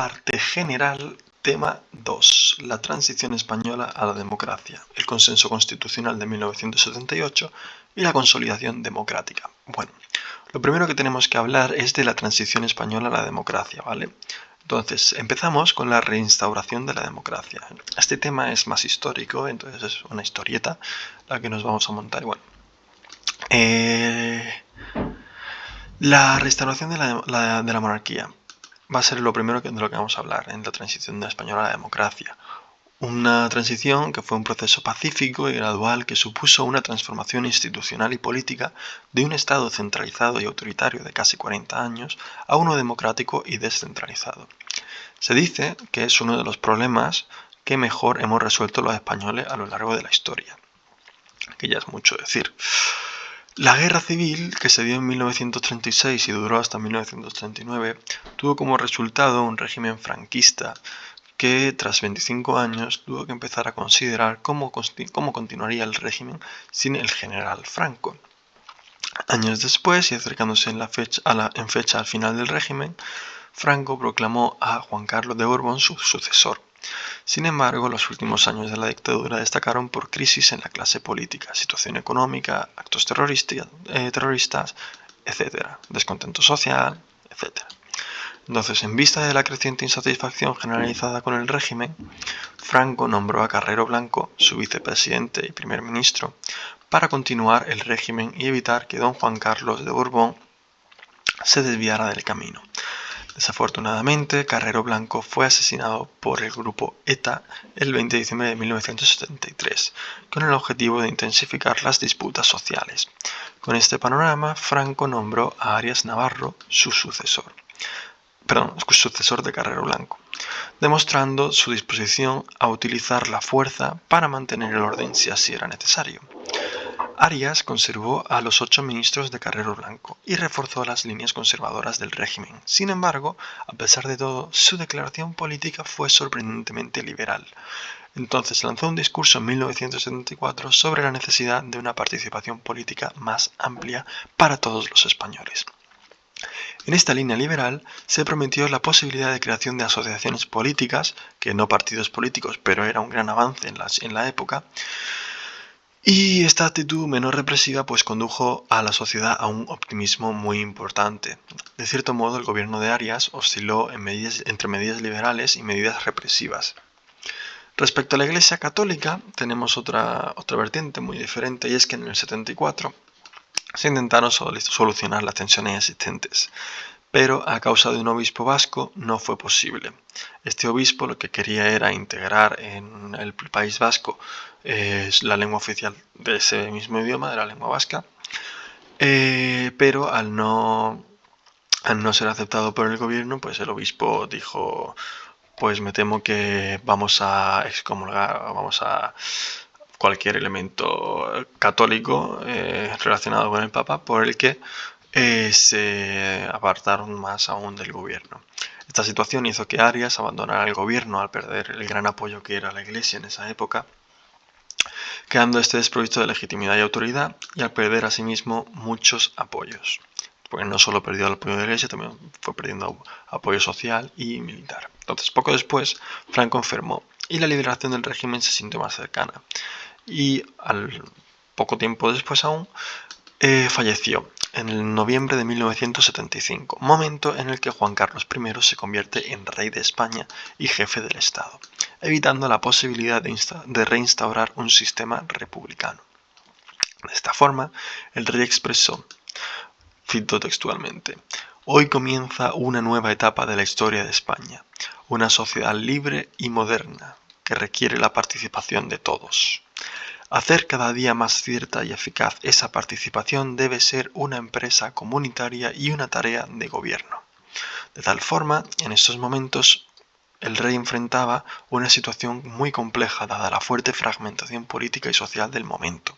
Parte general, tema 2. La transición española a la democracia, el consenso constitucional de 1978 y la consolidación democrática. Bueno, lo primero que tenemos que hablar es de la transición española a la democracia, ¿vale? Entonces, empezamos con la reinstauración de la democracia. Este tema es más histórico, entonces es una historieta la que nos vamos a montar. Bueno, la restauración de la monarquía va a ser lo primero de lo que vamos a hablar en la transición española a la democracia. Una transición que fue un proceso pacífico y gradual que supuso una transformación institucional y política de un Estado centralizado y autoritario de casi 40 años a uno democrático y descentralizado. Se dice que es uno de los problemas que mejor hemos resuelto los españoles a lo largo de la historia, que ya es mucho decir. La guerra civil, que se dio en 1936 y duró hasta 1939, tuvo como resultado un régimen franquista que, tras 25 años, tuvo que empezar a considerar cómo continuaría el régimen sin el general Franco. Años después, y acercándose en fecha al final del régimen, Franco proclamó a Juan Carlos de Borbón su sucesor. Sin embargo, los últimos años de la dictadura destacaron por crisis en la clase política, situación económica, actos terroristas, etc., descontento social, etc. Entonces, en vista de la creciente insatisfacción generalizada con el régimen, Franco nombró a Carrero Blanco, su vicepresidente y primer ministro, para continuar el régimen y evitar que don Juan Carlos de Borbón se desviara del camino. Desafortunadamente, Carrero Blanco fue asesinado por el grupo ETA el 20 de diciembre de 1973, con el objetivo de intensificar las disputas sociales. Con este panorama, Franco nombró a Arias Navarro su sucesor de Carrero Blanco, demostrando su disposición a utilizar la fuerza para mantener el orden si así era necesario. Arias conservó a los 8 ministros de Carrero Blanco y reforzó las líneas conservadoras del régimen. Sin embargo, a pesar de todo, su declaración política fue sorprendentemente liberal. Entonces lanzó un discurso en 1974 sobre la necesidad de una participación política más amplia para todos los españoles. En esta línea liberal se prometió la posibilidad de creación de asociaciones políticas, que no partidos políticos, pero era un gran avance en la época. Y esta actitud menos represiva pues condujo a la sociedad a un optimismo muy importante. De cierto modo, el gobierno de Arias osciló entre medidas liberales y medidas represivas. Respecto a la Iglesia Católica, tenemos otra vertiente muy diferente, y es que en el 74 se intentaron solucionar las tensiones existentes, pero a causa de un obispo vasco no fue posible. Este obispo lo que quería era integrar en el País Vasco la lengua oficial de ese mismo idioma, de la lengua vasca, pero al no ser aceptado por el gobierno, pues el obispo dijo: pues me temo que vamos a excomulgar, vamos a cualquier elemento católico relacionado con el Papa, por el que se apartaron más aún del gobierno. Esta situación hizo que Arias abandonara el gobierno al perder el gran apoyo que era la Iglesia en esa época, quedando este desprovisto de legitimidad y autoridad, y al perder asimismo muchos apoyos. Porque no solo perdió el apoyo de la Iglesia, también fue perdiendo apoyo social y militar. Entonces, poco después, Franco enfermó y la liberación del régimen se sintió más cercana. Y al poco tiempo después aún, falleció en el noviembre de 1975, momento en el que Juan Carlos I se convierte en rey de España y jefe del Estado, evitando la posibilidad de reinstaurar un sistema republicano. De esta forma, el rey expresó, cito textualmente: «Hoy comienza una nueva etapa de la historia de España, una sociedad libre y moderna que requiere la participación de todos. Hacer cada día más cierta y eficaz esa participación debe ser una empresa comunitaria y una tarea de gobierno». De tal forma, en estos momentos, el rey enfrentaba una situación muy compleja dada la fuerte fragmentación política y social del momento.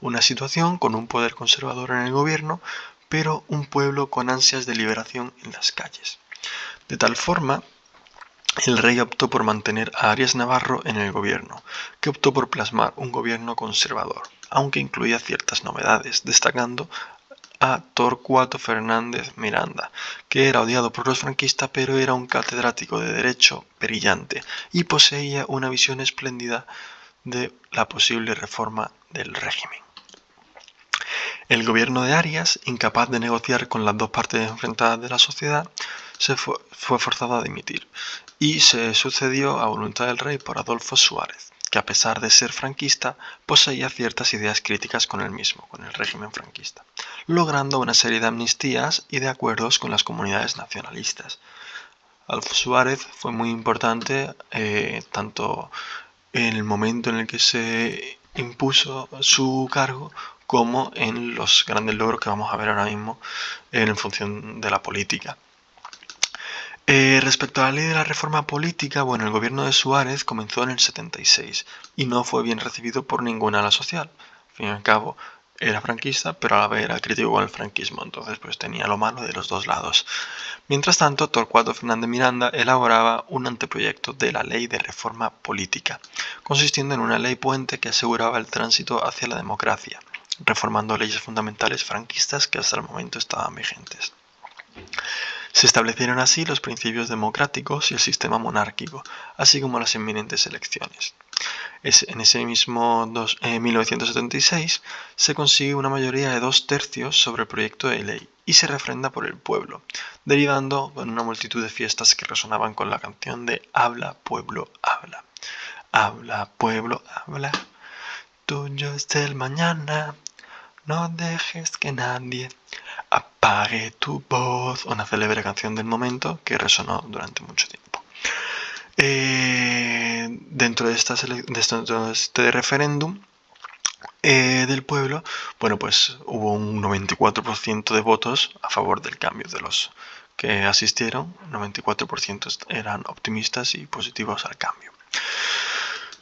Una situación con un poder conservador en el gobierno, pero un pueblo con ansias de liberación en las calles. De tal forma, el rey optó por mantener a Arias Navarro en el gobierno, que optó por plasmar un gobierno conservador, aunque incluía ciertas novedades, destacando a Torcuato Fernández Miranda, que era odiado por los franquistas, pero era un catedrático de Derecho brillante y poseía una visión espléndida de la posible reforma del régimen. El gobierno de Arias, incapaz de negociar con las dos partes enfrentadas de la sociedad, fue forzado a dimitir y se sucedió a voluntad del rey por Adolfo Suárez, que a pesar de ser franquista, poseía ciertas ideas críticas con el mismo, con el régimen franquista, logrando una serie de amnistías y de acuerdos con las comunidades nacionalistas. Adolfo Suárez fue muy importante tanto en el momento en el que se impuso su cargo como en los grandes logros que vamos a ver ahora mismo en función de la política. Respecto a la ley de la reforma política, bueno, el gobierno de Suárez comenzó en el 76 y no fue bien recibido por ninguna ala social. Al fin y al cabo, era franquista, pero a la vez era crítico con el franquismo, entonces pues tenía lo malo de los dos lados. Mientras tanto, Torcuato Fernández Miranda elaboraba un anteproyecto de la ley de reforma política, consistiendo en una ley puente que aseguraba el tránsito hacia la democracia, reformando leyes fundamentales franquistas que hasta el momento estaban vigentes. Se establecieron así los principios democráticos y el sistema monárquico, así como las inminentes elecciones. En ese mismo 1976 se consigue una mayoría de 2/3 sobre el proyecto de ley y se refrenda por el pueblo, derivando en una multitud de fiestas que resonaban con la canción de Habla, pueblo, habla. Habla, pueblo, habla. Tuyo es el mañana. No dejes que nadie apague tu voz. Una célebre canción del momento que resonó durante mucho tiempo. Dentro de este referéndum del pueblo, bueno, pues hubo un 94% de votos a favor del cambio. De los que asistieron, 94% eran optimistas y positivos al cambio.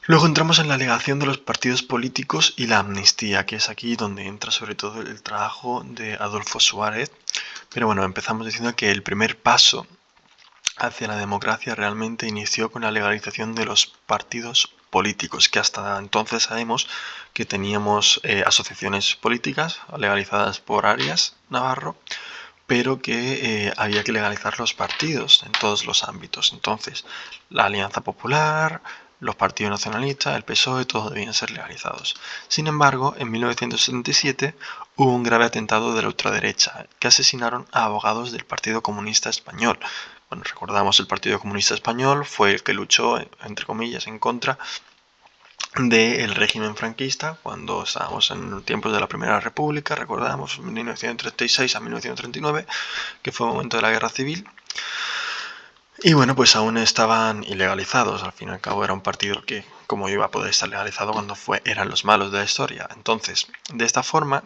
Luego entramos en la alegación de los partidos políticos y la amnistía, que es aquí donde entra sobre todo el trabajo de Adolfo Suárez. Pero bueno, empezamos diciendo que el primer paso hacia la democracia realmente inició con la legalización de los partidos políticos, que hasta entonces sabemos que teníamos asociaciones políticas legalizadas por Arias Navarro, pero que había que legalizar los partidos en todos los ámbitos. Entonces, la Alianza Popular, los partidos nacionalistas, el PSOE, todos debían ser legalizados. Sin embargo, en 1977 hubo un grave atentado de la ultraderecha, que asesinaron a abogados del Partido Comunista Español. Bueno, recordamos, el Partido Comunista Español fue el que luchó, entre comillas, en contra del régimen franquista cuando estábamos en tiempos de la Primera República, recordamos, 1936 a 1939, que fue el momento de la Guerra Civil. Y bueno, pues aún estaban ilegalizados. Al fin y al cabo era un partido que, como iba a poder estar legalizado cuando eran los malos de la historia. Entonces, de esta forma,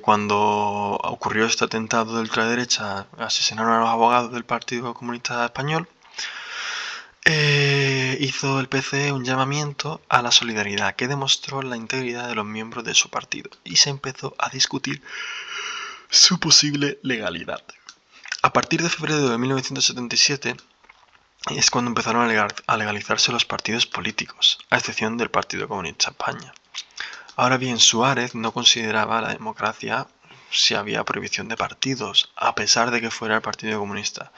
cuando ocurrió este atentado de ultraderecha, asesinaron a los abogados del Partido Comunista Español, hizo el PCE un llamamiento a la solidaridad que demostró la integridad de los miembros de su partido y se empezó a discutir su posible legalidad. A partir de febrero de 1977 es cuando empezaron a legalizarse los partidos políticos, a excepción del Partido Comunista España. Ahora bien, Suárez no consideraba la democracia si había prohibición de partidos, a pesar de que fuera el Partido Comunista,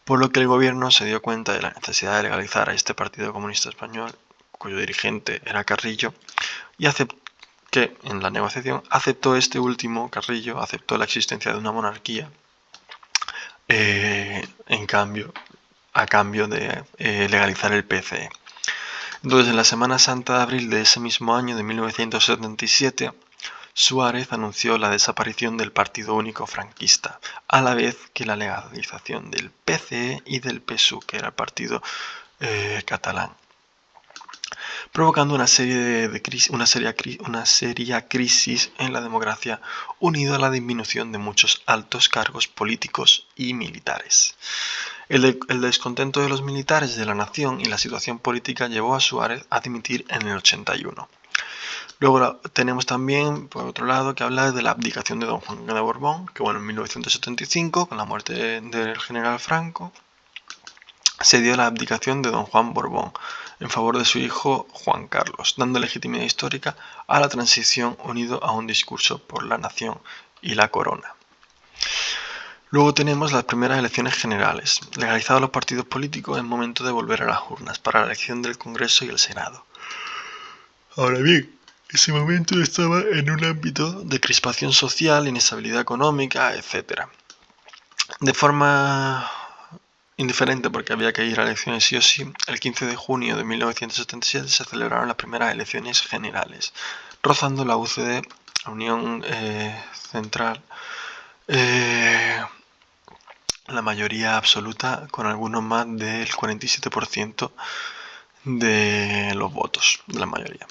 por lo que el gobierno se dio cuenta de la necesidad de legalizar a este Partido Comunista Español, cuyo dirigente era Carrillo, y que en la negociación aceptó este último, Carrillo, aceptó la existencia de una monarquía a cambio de legalizar el PCE. Entonces, en la Semana Santa de abril de ese mismo año, de 1977, Suárez anunció la desaparición del Partido Único Franquista, a la vez que la legalización del PCE y del PSUV, que era el partido catalán, provocando una seria crisis en la democracia, unido a la disminución de muchos altos cargos políticos y militares. El descontento de los militares de la nación y la situación política llevó a Suárez a dimitir en el 81. Luego tenemos también, por otro lado, que hablar de la abdicación de don Juan de Borbón, que bueno, en 1975, con la muerte del general Franco, se dio la abdicación de don Juan Borbón en favor de su hijo Juan Carlos, dando legitimidad histórica a la transición unido a un discurso por la nación y la corona. Luego tenemos las primeras elecciones generales, legalizados los partidos políticos en el momento de volver a las urnas para la elección del Congreso y el Senado. Ahora bien, ese momento estaba en un ámbito de crispación social, inestabilidad económica, etc. De forma indiferente, porque había que ir a elecciones sí o sí, el 15 de junio de 1977 se celebraron las primeras elecciones generales, rozando la UCD, la Unión Central, la mayoría absoluta, con algunos más del 47% de los votos, de la mayoría.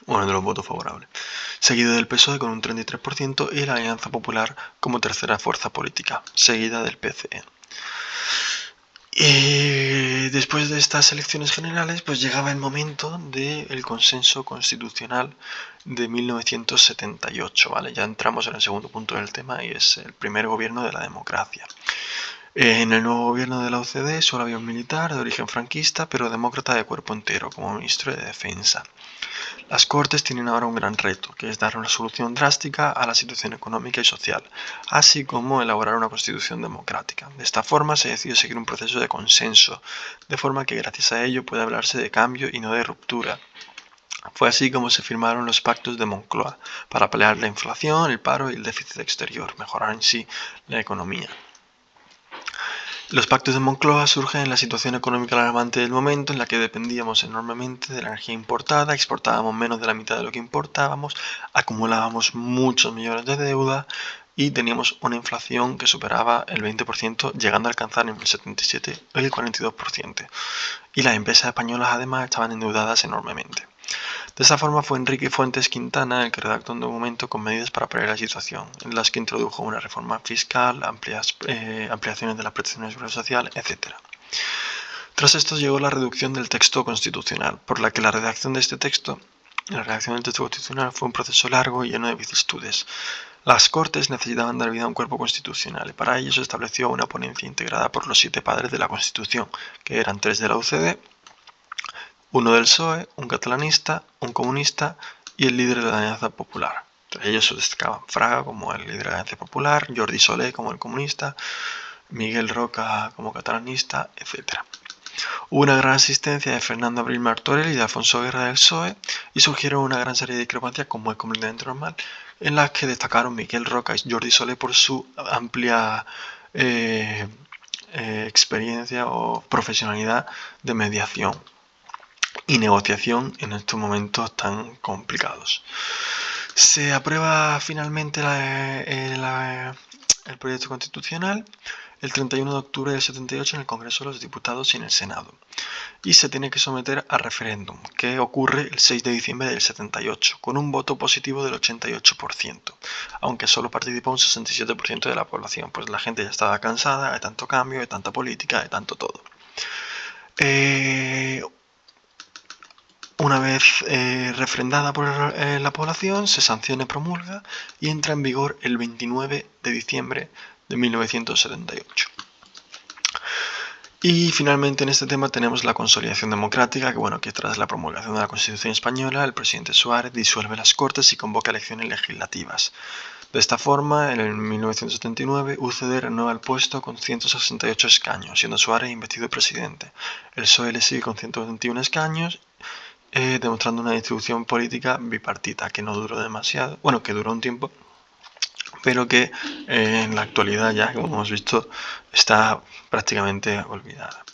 Bueno, de los votos favorables. Seguido del PSOE con un 33% y la Alianza Popular como tercera fuerza política, seguida del PCE. Y después de estas elecciones generales, pues llegaba el momento del consenso constitucional de 1978, ¿vale? Ya entramos en el segundo punto del tema y es el primer gobierno de la democracia. En el nuevo gobierno de la OCDE solo había un militar de origen franquista, pero demócrata de cuerpo entero, como ministro de Defensa. Las Cortes tienen ahora un gran reto, que es dar una solución drástica a la situación económica y social, así como elaborar una constitución democrática. De esta forma se decidió seguir un proceso de consenso, de forma que gracias a ello puede hablarse de cambio y no de ruptura. Fue así como se firmaron los pactos de Moncloa, para paliar la inflación, el paro y el déficit exterior, mejorar en sí la economía. Los pactos de Moncloa surgen en la situación económica alarmante del momento, en la que dependíamos enormemente de la energía importada, exportábamos menos de la mitad de lo que importábamos, acumulábamos muchos millones de deuda y teníamos una inflación que superaba el 20%, llegando a alcanzar en el 77 el 42%. Y las empresas españolas además estaban endeudadas enormemente. De esa forma fue Enrique Fuentes Quintana el que redactó un documento con medidas para paliar la situación, en las que introdujo una reforma fiscal, ampliaciones de la protección de seguridad social, etc. Tras esto llegó la reducción del texto constitucional, por la que la redacción del texto constitucional fue un proceso largo y lleno de vicisitudes. Las Cortes necesitaban dar vida a un cuerpo constitucional y para ello se estableció una ponencia integrada por los 7 padres de la Constitución, que eran 3 de la UCD, uno del PSOE, un catalanista, un comunista y el líder de la Alianza Popular. Entre ellos se destacaban Fraga como el líder de la Alianza Popular, Jordi Solé como el comunista, Miguel Roca como catalanista, etc. Hubo una gran asistencia de Fernando Abril Martorell y de Alfonso Guerra del PSOE y surgieron una gran serie de discrepancias, como es completamente normal, en las que destacaron Miguel Roca y Jordi Solé por su amplia experiencia o profesionalidad de mediación y negociación en estos momentos tan complicados. Se aprueba finalmente el proyecto constitucional el 31 de octubre del 78 en el Congreso de los Diputados y en el Senado, y se tiene que someter a referéndum, que ocurre el 6 de diciembre del 78, con un voto positivo del 88%, aunque solo participó un 67% de la población, pues la gente ya estaba cansada de tanto cambio, de tanta política, de tanto todo. Una vez refrendada por la población, se sanciona y promulga y entra en vigor el 29 de diciembre de 1978. Y finalmente en este tema tenemos la consolidación democrática, que tras la promulgación de la Constitución española, el presidente Suárez disuelve las Cortes y convoca elecciones legislativas. De esta forma, en 1979, UCD renueva el puesto con 168 escaños, siendo Suárez investido presidente. El PSOE le sigue con 121 escaños, demostrando una distribución política bipartita, que no duró demasiado, que duró un tiempo, pero que en la actualidad ya, como hemos visto, está prácticamente olvidada.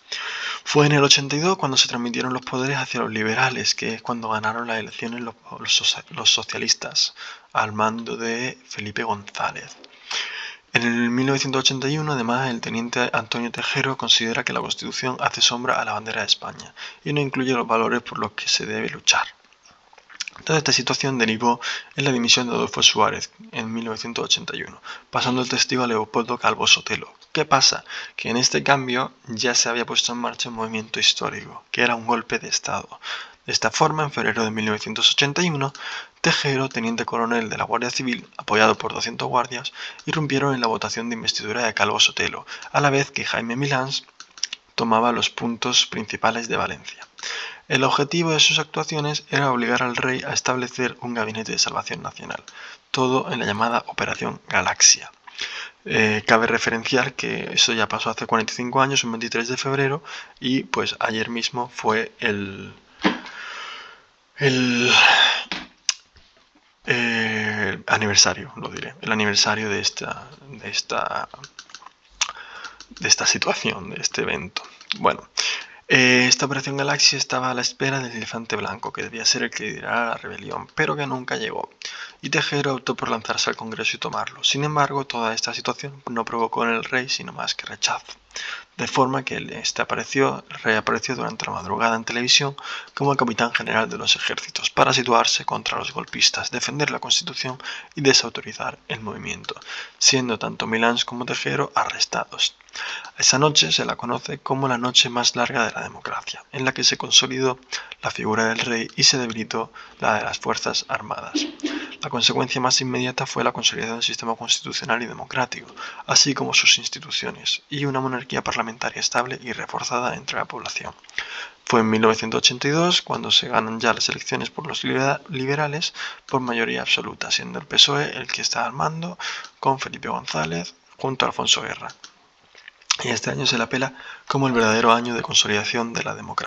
Fue en el 82 cuando se transmitieron los poderes hacia los liberales, que es cuando ganaron las elecciones los socialistas, al mando de Felipe González. En el 1981, además, el teniente Antonio Tejero considera que la Constitución hace sombra a la bandera de España y no incluye los valores por los que se debe luchar. Toda esta situación derivó en la dimisión de Adolfo Suárez en 1981, pasando el testigo a Leopoldo Calvo Sotelo. ¿Qué pasa? Que en este cambio ya se había puesto en marcha un movimiento histórico, que era un golpe de Estado. De esta forma, en febrero de 1981, Tejero, teniente coronel de la Guardia Civil, apoyado por 200 guardias, irrumpieron en la votación de investidura de Calvo Sotelo, a la vez que Jaime Milans tomaba los puntos principales de Valencia. El objetivo de sus actuaciones era obligar al rey a establecer un gabinete de salvación nacional, todo en la llamada Operación Galaxia. Cabe referenciar que eso ya pasó hace 45 años, un 23 de febrero, y pues ayer mismo fue el aniversario, lo diré, el aniversario de esta situación, de este evento. Bueno, esta operación Galaxia estaba a la espera del elefante blanco, que debía ser el que liderara la rebelión, pero que nunca llegó, y Tejero optó por lanzarse al Congreso y tomarlo. Sin embargo, toda esta situación no provocó en el rey sino más que rechazo, de forma que el rey apareció durante la madrugada en televisión como el capitán general de los ejércitos para situarse contra los golpistas, defender la Constitución y desautorizar el movimiento, siendo tanto Milans como Tejero arrestados. Esa noche se la conoce como la noche más larga de la democracia, en la que se consolidó la figura del rey y se debilitó la de las Fuerzas Armadas. La consecuencia más inmediata fue la consolidación del sistema constitucional y democrático, así como sus instituciones, y una monarquía parlamentaria estable y reforzada entre la población. Fue en 1982 cuando se ganan ya las elecciones por los liberales por mayoría absoluta, siendo el PSOE el que está al mando con Felipe González junto a Alfonso Guerra. Y este año se le apela como el verdadero año de consolidación de la democracia.